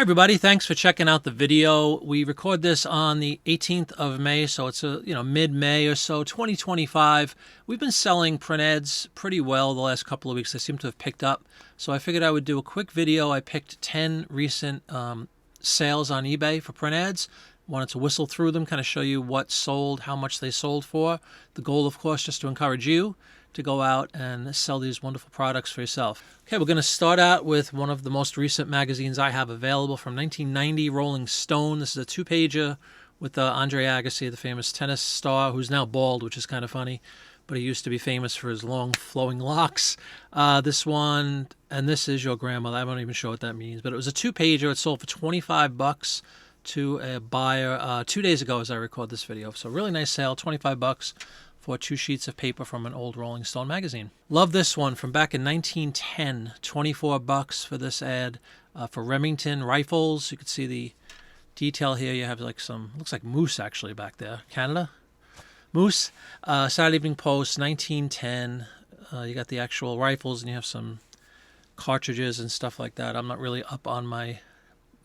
everybody, thanks for checking out the video. We record this on the 18th of May, so it's mid-May or so, 2025. We've been selling print ads pretty well the last couple of weeks. They seem to have picked up, so I figured I would do a quick video. I picked 10 recent sales on eBay for print ads. Wanted to whistle through them, kind of show you what sold, how much they sold for. The goal, of course, just to encourage you to go out and sell these wonderful products for yourself. Okay, we're going to start out with one of the most recent magazines I have available from 1990, Rolling Stone. This is a two-pager with Andre Agassi, the famous tennis star, who's now bald, which is kind of funny, but he used to be famous for his long flowing locks. This one, and this is your grandmother. I'm not even sure what that means, but it was a two-pager. It sold for $25 to a buyer 2 days ago as I record this video. So really nice sale, $25 for 2 sheets of paper from an old Rolling Stone magazine. Love this one from back in 1910. $24 for this ad for Remington rifles. You can see the detail here. You have like some, looks like moose actually back there. Canada? Moose. Saturday Evening Post, 1910. You got the actual rifles and you have some cartridges and stuff like that. I'm not really up on my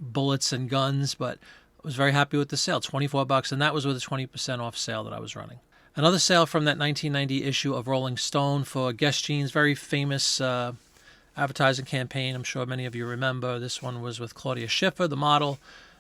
bullets and guns, but I was very happy with the sale. $24, and that was with a 20% off sale that I was running. Another sale from that 1990 issue of Rolling Stone for Guess Jeans, very famous advertising campaign. I'm sure many of you remember. This one was with Claudia Schiffer, the model.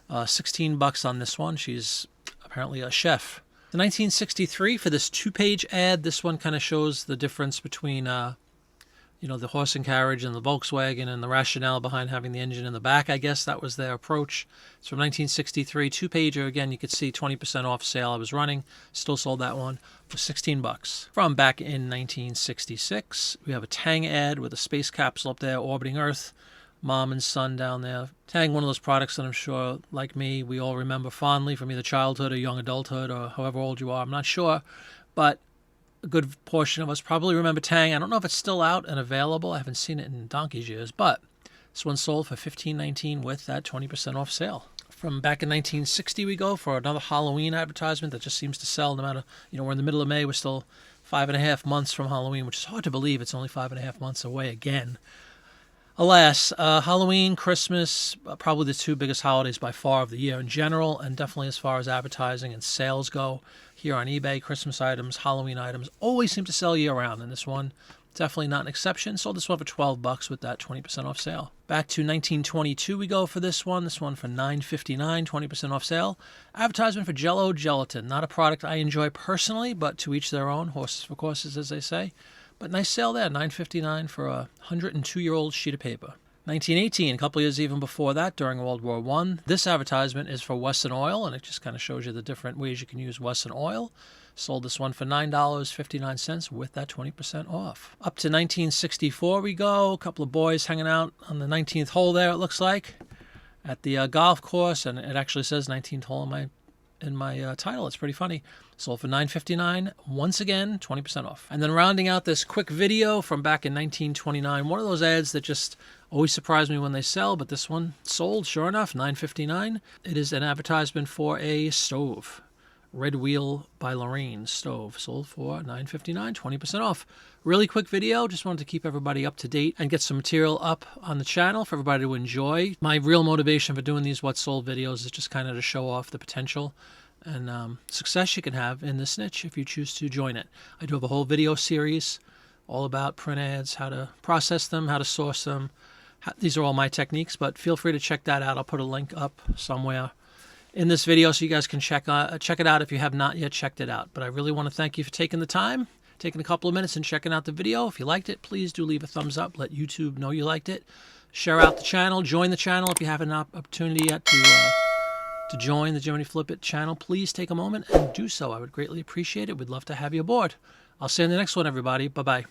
$16 on this one. She's apparently a chef. The 1963 for this two-page ad. This one kind of shows the difference between the horse and carriage and the Volkswagen and the rationale behind having the engine in the back. I guess that was their approach. It's from 1963, two-pager. Again, you could see 20% off sale I was running. Still sold that one for $16. From back in 1966, we have a Tang ad with a space capsule up there orbiting Earth. Mom and son down there. Tang, one of those products that I'm sure, like me, we all remember fondly from either childhood or young adulthood or however old you are. I'm not sure, but a good portion of us probably remember Tang. I don't know if it's still out and available. I haven't seen it in donkey's years, but this one sold for $15.19 with that 20% off sale. From back in 1960 we go for another Halloween advertisement that just seems to sell no matter, we're in the middle of May. We're still 5.5 months from Halloween, which is hard to believe. It's only 5.5 months away again. Alas, Halloween, Christmas, probably the two biggest holidays by far of the year in general, and definitely as far as advertising and sales go. Here on eBay, Christmas items, Halloween items always seem to sell year-round, and this one definitely not an exception. Sold this one for $12 with that 20% off sale. Back to 1922 we go for this one. This one for $9.59, 20% off sale. Advertisement for Jell-O Gelatin. Not a product I enjoy personally, but to each their own. Horses for courses, as they say. But nice sale there, $9.59 for a 102-year-old sheet of paper. 1918, a couple of years even before that, during World War I. This advertisement is for Western Oil, and it just kind of shows you the different ways you can use Western Oil. Sold this one for $9.59 with that 20% off. Up to 1964 we go. A couple of boys hanging out on the 19th hole there, it looks like, at the golf course, and it actually says 19th hole in my title. It's pretty funny. Sold for $9.59. Once again, 20% off. And then rounding out this quick video from back in 1929, one of those ads that just always surprise me when they sell, but this one sold, sure enough, $9.59. It is an advertisement for a stove. Red Wheel by Lorraine stove. Sold for $9.59, 20% off. Really quick video. Just wanted to keep everybody up to date and get some material up on the channel for everybody to enjoy. My real motivation for doing these What Sold videos is just kind of to show off the potential and success you can have in this niche if you choose to join it. I do have a whole video series all about print ads, how to process them, how to source them. These are all my techniques, but feel free to check that out. I'll put a link up somewhere in this video so you guys can check it out if you have not yet checked it out. But I really want to thank you for taking the time, taking a couple of minutes and checking out the video. If you liked it, please do leave a thumbs up. Let YouTube know you liked it. Share out the channel. Join the channel if you have an opportunity yet to join the Jiminy Flip It channel. Please take a moment and do so. I would greatly appreciate it. We'd love to have you aboard. I'll see you in the next one, everybody. Bye-bye.